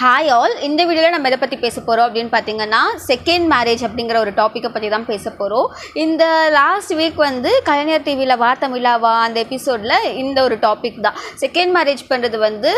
Hi all, இந்த வீடியோவில் நம்ம எதை பற்றி பேச போகிறோம் அப்படின்னு பார்த்தீங்கன்னா செகண்ட் மேரேஜ் அப்படிங்கிற ஒரு டாப்பிக்கை பற்றி தான் பேச போகிறோம். இந்த லாஸ்ட் வீக் கலைஞர் டிவியில் வார்த்தமிழாவா அந்த எபிசோடில் இந்த ஒரு டாபிக் தான். செகண்ட் மேரேஜ் பண்ணுறது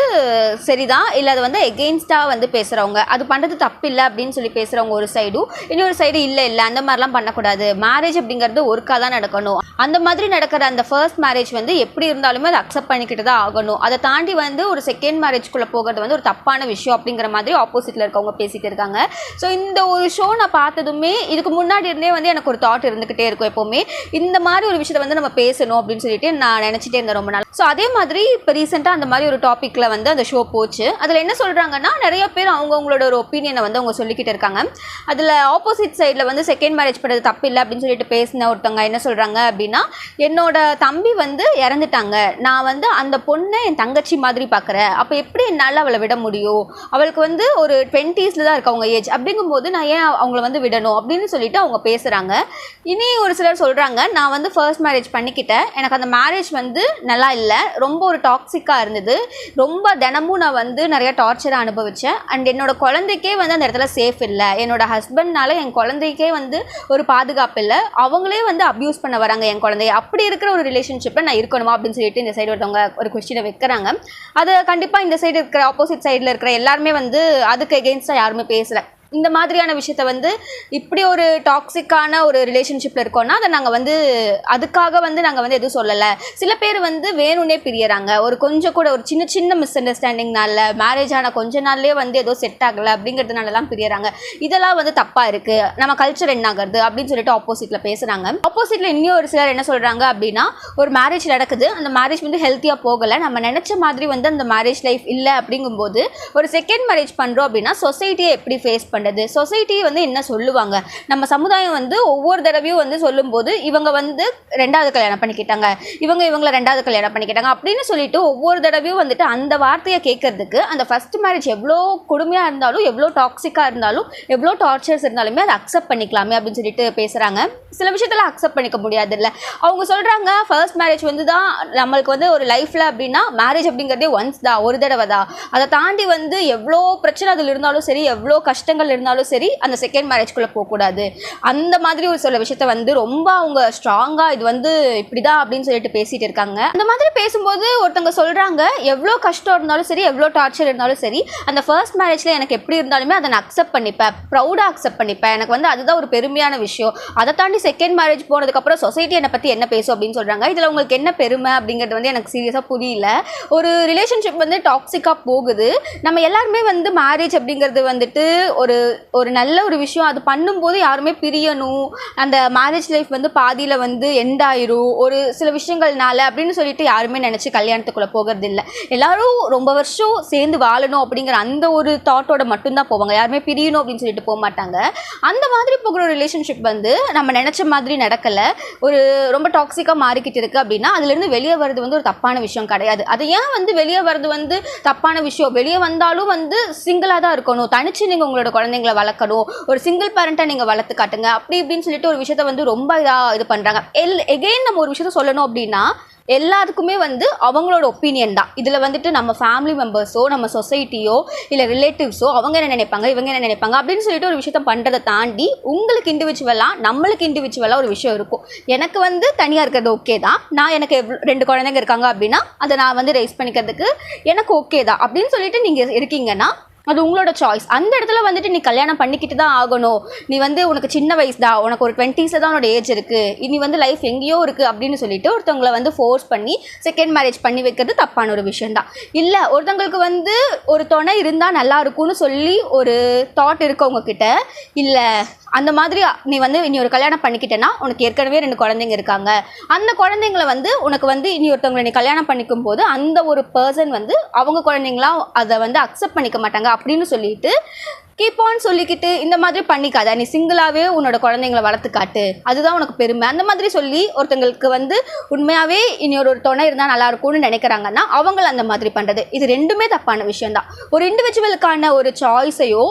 சரிதான் இல்லை அது எகெயின்ஸ்டாக பேசுகிறவங்க, அது பண்ணுறது தப்பு இல்லை அப்படின்னு சொல்லி பேசுகிறவங்க ஒரு சைடும், இன்னொரு சைடு இல்லை அந்த மாதிரிலாம் பண்ணக்கூடாது, மேரேஜ் அப்படிங்கிறது ஒர்க்காக தான் நடக்கணும், அந்த மாதிரி நடக்கிற அந்த ஃபர்ஸ்ட் மேரேஜ் எப்படி இருந்தாலுமே அதை அக்செப்ட் பண்ணிக்கிட்டு தான் ஆகணும், அதை தாண்டி ஒரு செகண்ட் மேரேஜ்குள்ளே போகிறது ஒரு தப்பான விஷயம் அப்படிங்கிற மாதிரி ஆப்போசிட்டில் இருக்கவங்க பேசிட்டு இருக்காங்க. ஸோ இந்த ஒரு ஷோ நான் பார்த்ததுமே இதுக்கு முன்னாடி இருந்தே எனக்கு ஒரு தாட் இருந்துக்கிட்டே இருக்கும், எப்போவுமே இந்த மாதிரி ஒரு விஷயத்தை நம்ம பேசணும் அப்படின்னு சொல்லிட்டு நான் நினச்சிட்டே இருந்தேன் ரொம்ப நாள். ஸோ அதே மாதிரி இப்போ ரீசெண்டாக அந்த மாதிரி ஒரு டாப்பிக்கில் அந்த ஷோ போச்சு. அதில் என்ன சொல்கிறாங்கன்னா, நிறைய பேர் அவங்களோட ஒரு ஒப்பீனியனை அவங்க சொல்லிக்கிட்டு இருக்காங்க. அதில் ஆப்போசிட் சைடில் செகண்ட் மேரேஜ் பண்ணுறது தப்பு இல்லை அப்படின்னு சொல்லிட்டு பேசின ஒருத்தவங்க என்ன சொல்கிறாங்க அப்படின்னா, என்னோட தம்பி இறந்துட்டாங்க, நான் அந்த பொண்ணை என் தங்கச்சி மாதிரி பார்க்குறேன், அப்போ எப்படி என்னால் அவளை விட முடியும், அவளுக்கு ஒரு 20s தான் இருக்க அவங்க ஏஜ், அப்படிங்கும்போது நான் ஏன் அவங்கள விடணும் அப்படின்னு சொல்லிட்டு அவங்க பேசுகிறாங்க. இனி ஒரு சிலர் சொல்கிறாங்க, நான் ஃபர்ஸ்ட் மேரேஜ் பண்ணிக்கிட்டேன், எனக்கு அந்த மேரேஜ் நல்லா இல்லை, ரொம்ப ஒரு டாக்ஸிக்காக இருந்தது, ரொம்ப தினமும் நான் நிறைய டார்ச்சரை அனுபவித்தேன், அண்ட் என்னோட குழந்தைக்கே அந்த இடத்துல சேஃப் இல்லை, என்னோட ஹஸ்பண்ட்னால என் குழந்தைக்கே ஒரு பாதுகாப்பு இல்லை, அவங்களே அப்யூஸ் பண்ண வராங்க என் குழந்தைய, அப்படி இருக்கிற ஒரு ரிலேஷன்ஷிப்பில் நான் இருக்கணுமா அப்படின்னு சொல்லிட்டு இந்த சைடு ஒருத்தவங்க ஒரு கொஸ்டினை வைக்கிறாங்க. அது கண்டிப்பாக இந்த சைடு இருக்கிற ஆப்போசிட் சைடில் இருக்கிற எல்லாருமே அதுக்கு எகெயின்ஸ்டாக யாருமே பேசலை. இந்த மாதிரியான விஷயத்த இப்படி ஒரு டாக்ஸிக்கான ஒரு ரிலேஷன்ஷிப்பில் இருக்கோன்னா அதை நாங்கள் அதுக்காக நாங்கள் எதுவும் சொல்லலை. சில பேர் வேணும்னே பிரியறாங்க, ஒரு கொஞ்சம் கூட ஒரு சின்ன சின்ன மிஸ் அண்டர்ஸ்டாண்டிங்னால மேரேஜ் ஆன கொஞ்ச நாள்லேயே ஏதோ செட் ஆகலை அப்படிங்கிறதுனாலலாம் பிரியறாங்க, இதெல்லாம் தப்பாக இருக்குது, நம்ம கல்ச்சர் என்ன ஆகுறது அப்படின்னு சொல்லிட்டு ஆப்போசிட்டில் பேசுகிறாங்க. ஆப்போசிட்டில் இன்னும் ஒரு சிலர் என்ன சொல்கிறாங்க அப்படின்னா, ஒரு மேரேஜ் நடக்குது, அந்த மேரேஜ் ஹெல்த்தியாக போகலை, நம்ம நினச்ச மாதிரி அந்த மேரேஜ் லைஃப் இல்லை அப்படிங்கும்போது ஒரு செகண்ட் மேரேஜ் பண்ணுறோம் அப்படின்னா சொசைட்டியை எப்படி ஃபேஸ் பண்ணுறது, சொசைட்டி என்ன சொல்லுவாங்க, நம்ம சமுதாயம் ஒவ்வொரு தடவையும் சொல்லும்போது இவங்க ரெண்டாவது கல்யாணம் பண்ணிக்கிட்டாங்க, இவங்களை ரெண்டாவது கல்யாணம் பண்ணிக்கிட்டாங்க அப்படின்னு சொல்லிட்டு ஒவ்வொரு தடவையும் அந்த வார்த்தையை கேட்கறதுக்கு அந்த ஃபர்ஸ்ட் மேரேஜ் எவ்வளோ கொடுமையாக இருந்தாலும், எவ்வளோ டாக்ஸிக்காக இருந்தாலும், எவ்வளோ டார்ச்சர்ஸ் இருந்தாலுமே அதை அக்செப்ட் பண்ணிக்கலாமே அப்படின்னு சொல்லிட்டு பேசுகிறாங்க. சில விஷயத்தில் அக்செப்ட் பண்ணிக்க முடியாது இல்லை, அவங்க சொல்கிறாங்க ஃபர்ஸ்ட் மேரேஜ் தான் நம்மளுக்கு ஒரு லைஃப்பில் அப்படின்னா மேரேஜ் அப்படிங்கிறதே ஒன்ஸ் தான், ஒரு தடவை தான், அதை தாண்டி எவ்வளோ பிரச்சனை அதில் இருந்தாலும் சரி, எவ்வளோ கஷ்டங்கள் இருந்தாலும் சரி, அந்த செகண்ட் மேரேஜ்குள்ளே போகக்கூடாது, அந்த மாதிரி ஒரு சில விஷயத்த ரொம்ப அவங்க ஸ்ட்ராங்காக இது இப்படிதான் அப்படின்னு சொல்லிட்டு பேசிட்டு இருக்காங்க. அந்த மாதிரி பேசும்போது ஒருத்தவங்க சொல்கிறாங்க, எவ்வளோ கஷ்டம் இருந்தாலும் சரி, எவ்வளோ டார்ச்சர் இருந்தாலும் சரி, அந்த ஃபர்ஸ்ட் மேரேஜில் எனக்கு எப்படி இருந்தாலுமே அதை நான் அக்செப்ட் பண்ணிப்பேன், ப்ரௌடாக அக்செப்ட் பண்ணிப்பேன், எனக்கு அதுதான் ஒரு பெருமையான விஷயம், அதை தாண்டி செகண்ட் மேரேஜ் போனதுக்கப்புறம் சொசைட்டி என்னை பற்றி என்ன பேசும் அப்படின்னு சொல்கிறாங்க. இதில் உங்களுக்கு என்ன பெருமை அப்படிங்கிறது எனக்கு சீரியஸாக புரியல. ஒரு ரிலேஷன்ஷிப் டாக்ஸிக்காக போகுது, நம்ம எல்லாருமே மேரேஜ் அப்படிங்கிறது ஒரு நல்ல ஒரு விஷயம், அது பண்ணும்போது யாருமே பிரியணும், அந்த மேரேஜ் லைஃப் பாதியில் எண்ட் ஆயிரும் ஒரு சில விஷயங்கள்னால அப்படின்னு சொல்லிட்டு யாருமே நினச்சி கல்யாணத்துக்குள்ளே போகிறது இல்லை. எல்லாரும் ரொம்ப வருஷம் சேர்ந்து வாழணும் அப்படிங்கிற அந்த ஒரு தாட்டோட மட்டும்தான் போவாங்க, யாருமே பிரியணும் அப்படின்னு சொல்லிட்டு போக மாட்டாங்க. அந்த மாதிரி போகிற ஒரு ரிலேஷன்ஷிப் நம்ம நினச்ச மாதிரி நடக்கலை, ஒரு ரொம்ப டாக்ஸிக்காக மாறிக்கிட்டு இருக்குது அப்படின்னா அதுலேருந்து வெளியே வர்றது ஒரு தப்பான விஷயம் கிடையாது. அது ஏன் வெளியே வர்றது தப்பான விஷயம், வெளியே வந்தாலும் சிங்கிளாக தான் இருக்கணும், தனிச்சு நீங்கள் உங்களோட குழந்தைங்களை வளர்க்கணும், ஒரு சிங்கிள் பேரண்ட்டாக நீங்கள் வளர்த்து காட்டுங்க அப்படி இப்படின்னு சொல்லிட்டு ஒரு விஷயத்த ரொம்ப இதாக இது பண்ணுறாங்க. எகெயின் நம்ம ஒரு விஷயத்த சொல்லணும் அப்படின்னா எல்லாத்துக்குமே அவங்களோட ஒப்பீனியன் தான். இதில் நம்ம ஃபேமிலி மெம்பர்ஸோ, நம்ம சொசைட்டியோ, இல்லை ரிலேட்டிவ்ஸோ அவங்க என்ன நினைப்பாங்க, இவங்க என்ன நினைப்பாங்க அப்படின்னு சொல்லிட்டு ஒரு விஷயத்த பண்ணுறதை தாண்டி உங்களுக்கு இண்டிவிஜுவலாக, நம்மளுக்கு இண்டிவிஜுவலாக ஒரு விஷயம் இருக்கும். எனக்கு தனியாக இருக்கிறது ஓகே தான், நான் எனக்கு 2 குழந்தைங்க இருக்காங்க அப்படின்னா அதை நான் ரைஸ் பண்ணிக்கிறதுக்கு எனக்கு ஓகே தான் அப்படின்னு சொல்லிட்டு நீங்கள் இருக்கீங்கன்னா அது உங்களோட சாய்ஸ். அந்த இடத்துல நீ கல்யாணம் பண்ணிக்கிட்டு தான் ஆகணும், நீ உனக்கு சின்ன வயசு தான், உனக்கு ஒரு 20s தான் உன்னோட ஏஜ் இருக்குது, இனி லைஃப் எங்கேயோ இருக்குது அப்படின்னு சொல்லிட்டு ஒருத்தவங்களை ஃபோர்ஸ் பண்ணி செகண்ட் மேரேஜ் பண்ணி வைக்கிறது தப்பான ஒரு விஷயந்தான். இல்லை ஒருத்தவங்களுக்கு ஒரு துணை இருந்தால் நல்லா இருக்கும்னு சொல்லி ஒரு தாட் இருக்கவங்க கிட்ட, இல்லை அந்த மாதிரி நீ இனி ஒரு கல்யாணம் பண்ணிக்கிட்டேன்னா உனக்கு ஏற்கனவே 2 குழந்தைங்க இருக்காங்க, அந்த குழந்தைங்களை உனக்கு இனி ஒருத்தவங்களை நீ கல்யாணம் பண்ணிக்கும் போது அந்த ஒரு பர்சன் அவங்க குழந்தைங்களாம் அதை அக்செப்ட் பண்ணிக்க மாட்டாங்க அப்படின்னு சொல்லிட்டு கீப் ஆன் சொல்லிக்கிட்டு இந்த மாதிரி பண்ணிக்காத, நீ சிங்கிளாகவே உன்னோட குழந்தைங்களை வளர்த்து காட்டு, அதுதான் உனக்கு பெருமை, அந்த மாதிரி சொல்லி ஒருத்தங்களுக்கு உண்மையாகவே இனி ஒரு துணை இருந்தால் நல்லா இருக்கும்னு நினைக்கிறாங்கன்னா அவங்கள அந்த மாதிரி பண்ணுறது இது ரெண்டுமே தப்பான விஷயந்தான். ஒரு இண்டிவிஜுவலுக்கான ஒரு சாய்ஸையோ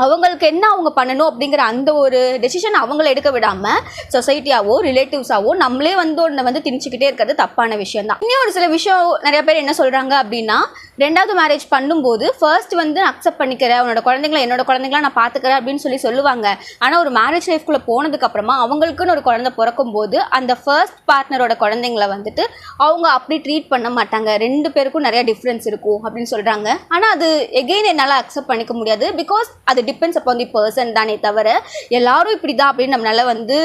அவங்களுக்கு என்ன அவங்க பண்ணணும் அப்படிங்கிற அந்த ஒரு டெசிஷன் அவங்கள எடுக்க விடாமல் சொசைட்டியாவோ ரிலேட்டிவ்ஸாவோ நம்மளே ஒன்றை திணிச்சிக்கிட்டே இருக்கிறது தப்பான விஷயம் தான். இன்னும் ஒரு சில விஷயம் நிறைய பேர் என்ன சொல்கிறாங்க அப்படின்னா, ரெண்டாவது மேரேஜ் பண்ணும்போது ஃபர்ஸ்ட் வந்து அக்செப்ட் பண்ணிக்கிறேன், உன்னோட குழந்தைங்கள என்னோட குழந்தைங்களா நான் பார்த்துக்கிறேன் அப்படின்னு சொல்லுவாங்க. ஆனால் ஒரு மேரேஜ் லைஃப்குள்ளே போனதுக்கப்புறமா அவங்களுக்குன்னு ஒரு குழந்தை பிறக்கும்போது அந்த ஃபர்ஸ்ட் பார்ட்னரோட குழந்தைங்கள வந்துட்டு அவங்க அப்படி ட்ரீட் பண்ண மாட்டாங்க. 2 பேருக்கும் நிறைய டிஃப்ரென்ஸ் இருக்கும் அப்படின்னு சொல்கிறாங்க. ஆனால் அது எகெயின் என்னால் அக்செப்ட் பண்ணிக்க முடியாது. பிகாஸ் அது டிபெண்ட்ஸ் அப்பான் தி பர்சன் தானே தவிர எல்லாரும் இப்படி தான் அப்படின்னு நம்மளால வந்து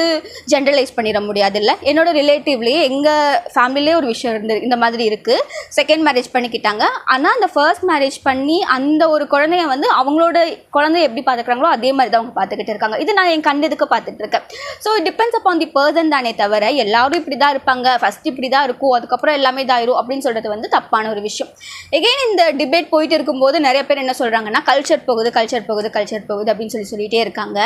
ஜென்ரலைஸ் பண்ணிட முடியாது. இல்லை, என்னோட ரிலேட்டிவ்லேயே எங்கள் ஃபேமிலியே ஒரு விஷயம் இந்த மாதிரி இருக்குது. செகண்ட் மேரேஜ் பண்ணிக்கிட்டாங்க. ஆனால் அந்த ஃபர்ஸ்ட் மேரேஜ் பண்ணி அந்த ஒரு குழந்தைய வந்து அவங்களோட குழந்தைய எப்படி பார்த்துக்கிறாங்களோ அதே மாதிரி தான் அவங்க பார்த்துக்கிட்டு இருக்காங்க. இது நான் என் கண்ணெதுக்கு பார்த்துட்டு இருக்கேன். So it depends upon the person தானே தவிர எல்லாரும் இப்படி தான் இருப்பாங்க, ஃபஸ்ட் இப்படி தான் இருக்கும், அதுக்கப்புறம் எல்லாமே இதாயிரும் அப்படின்னு சொல்கிறது வந்து தப்பான ஒரு விஷயம். எகெயின் இந்த டிபேட் போயிட்டு இருக்கும்போது நிறைய பேர் என்ன சொல்கிறாங்கன்னா கல்ச்சர் போகுது அப்படின்னு சொல்லிட்டே இருக்காங்க.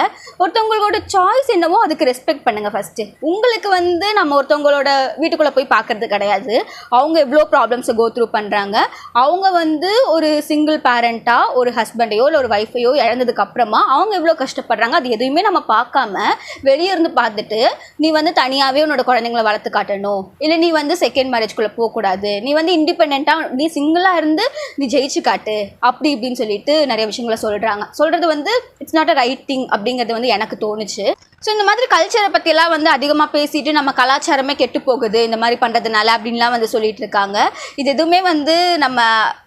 ஒருத்தவங்களோட சாய்ஸ் என்னவோ அதுக்கு ரெஸ்பெக்ட் பண்ணுங்கள். ஃபஸ்ட்டு உங்களுக்கு வந்து நம்ம ஒருத்தவங்களோட வீட்டுக்குள்ளே போய் பார்க்கறது கிடையாது. அவங்க எவ்வளோ ப்ராப்ளம்ஸை கோ த்ரூ பண்ணுறாங்க. அவங்க வந்து ஒரு சிங்கிள் பேரண்ட்டாக ஒரு ஹஸ்பண்டையோ இல்லை ஒரு ஒய்ஃபையோ இழந்ததுக்கு அப்புறமா அவங்க எவ்வளோ கஷ்டப்படுறாங்க அது எதுவுமே நம்ம பார்க்காம வெளியே இருந்து பார்த்துட்டு நீ வந்து தனியாகவே உன்னோட குழந்தைங்களை வளர்த்து காட்டணும், இல்லை நீ வந்து செகண்ட் மேரேஜ்குள்ளே போகக்கூடாது, நீ வந்து இண்டிபெண்ட்டாக நீ சிங்கிளாக இருந்து நீ ஜெயிச்சு காட்டு அப்படி இப்படின்னு சொல்லிட்டு நிறைய விஷயங்களை சொல்கிறது வந்து it's not a right thing அப்படிங்கிறது வந்து எனக்கு தோணுச்சு. ஸோ இந்த மாதிரி கல்ச்சரை பற்றியெல்லாம் வந்து அதிகமாக பேசிட்டு நம்ம கலாச்சாரமே கெட்டு போகுது இந்த மாதிரி பண்ணுறதுனால அப்படின்லாம் வந்து சொல்லிட்டு இருக்காங்க. இது எதுவுமே வந்து நம்ம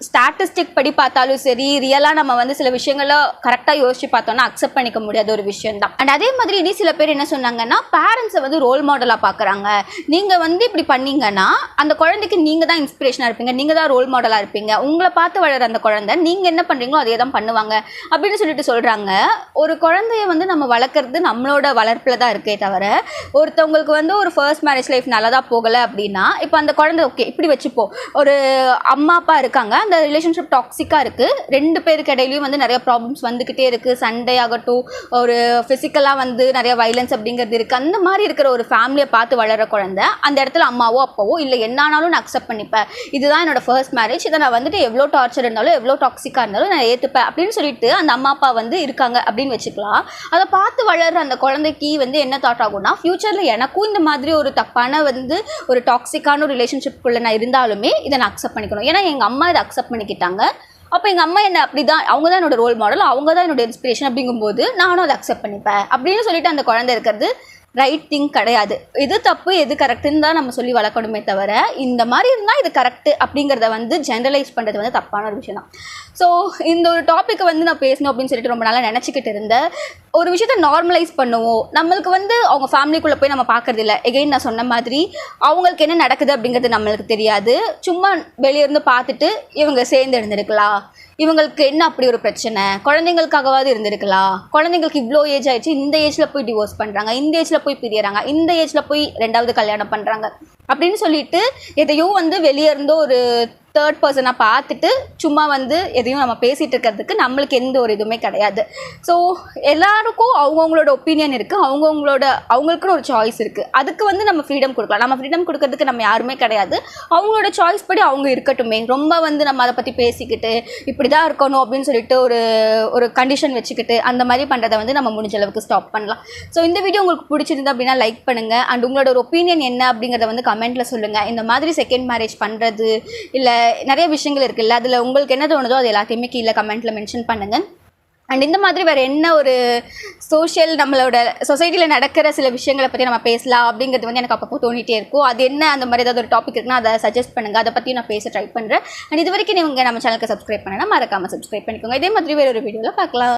ஸ்டாட்டிஸ்டிக் படி பார்த்தாலும் சரி, ரியலாக நம்ம வந்து சில விஷயங்களை கரெக்டாக யோசிச்சு பார்த்தோம்னா அக்செப்ட் பண்ணிக்க முடியாத ஒரு விஷயம் தான். அண்ட் அதே மாதிரி இனி சில பேர் என்ன சொன்னாங்கன்னா பேரண்ட்ஸை வந்து ரோல் மாடலாக பார்க்குறாங்க. நீங்கள் வந்து இப்படி பண்ணீங்கன்னா அந்த குழந்தைக்கு நீங்கள் தான் இன்ஸ்பிரேஷனாக இருப்பீங்க, நீங்கள் தான் ரோல் மாடலாக இருப்பீங்க, உங்களை பார்த்து வளர அந்த குழந்தை நீங்கள் என்ன பண்ணுறீங்களோ அதே தான் பண்ணுவாங்க அப்படின்னு சொல்லிட்டு சொல்கிறாங்க. ஒரு குழந்தைய வந்து நம்ம வளர்க்குறது நம்மளோட வளர்ப்பில் தான் இருக்கே தவிர ஒருத்தவங்களுக்கு வந்து ஒரு ஃபர்ஸ்ட் மேரேஜ் லைஃப் நல்லா தான் போகலை அப்படின்னா இப்போ அந்த குழந்தை ஓகே இப்படி வச்சுப்போம், ஒரு அம்மா அப்பா இருக்காங்க, அந்த ரிலேஷன்ஷிப் டாக்ஸிக்காக இருக்குது, 2 பேருக்கு இடையிலையும் வந்து நிறைய ப்ராப்ளம்ஸ் வந்துக்கிட்டே இருக்குது, சண்டே ஆகட்டும், ஒரு ஃபிசிக்கலாக வந்து நிறைய வைலன்ஸ் அப்படிங்கிறது இருக்குது. அந்த மாதிரி இருக்கிற ஒரு ஃபேமிலியை பார்த்து வளர குழந்தை அந்த இடத்துல அம்மாவோ அப்பாவோ இல்லை என்னானாலும் நான் அக்செப்ட் பண்ணிப்பேன், இதுதான் என்னோட ஃபர்ஸ்ட் மேரேஜ், இதை நான் வந்துட்டு எவ்வளோ டார்ச்சர் இருந்தாலும் எவ்வளோ டாக்ஸிக்காக இருந்தாலும் நான் ஏற்றுப்பேன் அப்படின்னு சொல்லிட்டு அந்த அம்மா அப்பா வந்து இருக்காங்க அப்படின்னு வச்சுக்கலாம். அதை பார்த்து வளர்ற அந்த குழந்தைக்கு வந்து என்ன தாட் ஆகும்னா ஃபியூச்சரில் எனக்கும் இந்த மாதிரி ஒரு தப்பான வந்து ஒரு டாக்ஸிக்கான ஒரு ரிலேஷன்ஷிப்குள்ளே நான் இருந்தாலுமே இதை நான் அக்செப்ட் பண்ணிக்கணும். ஏன்னா எங்கள் அம்மா இதை அக்செப்ட் பண்ணிக்கிட்டாங்க, அப்போ எங்கள் அம்மா என்ன அப்படி தான், அவங்க தான் என்னோட ரோல் மாடல், அவங்க தான் என்னோட இன்ஸ்பிரேஷன் அப்படிங்கும்போது நானும் அதை அக்செப்ட் பண்ணிப்பேன் அப்படின்னு சொல்லிட்டு அந்த குழந்தை இருக்கிறது ரைட் திங் கிடையாது. எது தப்பு எது கரெக்டுன்னு தான் நம்ம சொல்லி வளர்க்கணுமே தவிர இந்த மாதிரி இருந்தால் இது கரெக்டு அப்படிங்கிறத வந்து ஜென்ரலைஸ் பண்ணுறது வந்து தப்பான ஒரு விஷயம் தான். ஸோ இந்த ஒரு டாப்பிக்கை வந்து நான் பேசணும் அப்படின்னு சொல்லிட்டு ரொம்ப நாளாக நினச்சிக்கிட்டு இருந்தேன். ஒரு விஷயத்தை நார்மலைஸ் பண்ணுவோம், நம்மளுக்கு வந்து அவங்க ஃபேமிலிக்குள்ளே போய் நம்ம பார்க்குறது இல்லை. எகெயின் நான் சொன்ன மாதிரி அவங்களுக்கு என்ன நடக்குது அப்படிங்கிறது நம்மளுக்கு தெரியாது. சும்மா வெளியிருந்து பார்த்துட்டு இவங்க சேர்ந்து இருந்திருக்கலாம், இவங்களுக்கு என்ன அப்படி ஒரு பிரச்சனை, குழந்தைங்களுக்காகவாது இருந்திருக்கலாம், குழந்தைங்களுக்கு இவ்வளோ ஏஜ் ஆயிடுச்சு, இந்த ஏஜில் போய் டிவோர்ஸ் பண்ணுறாங்க, இந்த ஏஜில் போய் பிரியறாங்க, இந்த ஏஜில் போய் 2வது கல்யாணம் பண்ணுறாங்க அப்படின்னு சொல்லிட்டு எதையும் வந்து வெளியே இருந்தோ ஒரு தேர்ட் பர்சனாக பார்த்துட்டு சும்மா வந்து எதையும் நம்ம பேசிகிட்டு இருக்கிறதுக்கு நம்மளுக்கு எந்த ஒரு இதுவுமே கிடையாது. ஸோ எல்லாருக்கும் அவங்கவுங்களோட ஒப்பீனியன் இருக்குது, அவங்களுக்குன்னு ஒரு சாய்ஸ் இருக்குது. அதுக்கு வந்து நம்ம ஃப்ரீடம் கொடுக்கலாம். நம்ம ஃப்ரீடம் கொடுக்கறதுக்கு நம்ம யாருமே கிடையாது. அவங்களோட சாய்ஸ் படி அவங்க இருக்கட்டுமே. ரொம்ப வந்து நம்ம அதை பற்றி பேசிக்கிட்டு இப்படி தான் இருக்கணும் அப்படின்னு சொல்லிட்டு ஒரு கண்டிஷன் வச்சுக்கிட்டு அந்த மாதிரி பண்ணுறதை வந்து நம்ம முடிஞ்ச அளவுக்கு ஸ்டாப் பண்ணலாம். ஸோ இந்த வீடியோ உங்களுக்கு பிடிச்சிருந்தா அப்படின்னா லைக் பண்ணுங்கள். அண்ட் உங்களோட ஒரு ஒப்பீனியன் என்ன அப்படிங்கிறத வந்து கமெண்ட்டில் சொல்லுங்கள். இந்த மாதிரி செகண்ட் மேரேஜ் பண்ணுறது இல்லை நிறைய விஷயங்கள் இருக்குல்ல, அதில் உங்களுக்கு என்ன தோணுதோ அது எல்லாத்தையுமே கீழே கமெண்ட்டில் மென்ஷன் பண்ணுங்கள். அண்ட் இந்த மாதிரி வேறு என்ன ஒரு நம்மளோட சொசைட்டியில் நடக்கிற சில விஷயங்களை பற்றி நம்ம பேசலாம் அப்படிங்கிறது வந்து எனக்கு அப்பப்போ தோணிகிட்டே இருக்கும். அது என்ன அந்த மாதிரி ஏதாவது ஒரு டாபிக் இருக்குன்னா அதை சஜஸ்ட் பண்ணுங்கள், அதை பற்றி நான் பேச ட்ரை பண்ணுறேன். அண்ட் இது வரைக்கும் நீங்கள் நம்ம சேனலுக்கு சப்ஸ்கிரைப் பண்ணனா மறக்காமல் சப்ஸ்கிரைப் பண்ணிக்கோங்க. இதே மாதிரி வேறு ஒரு வீடியோவில் பார்க்கலாம்.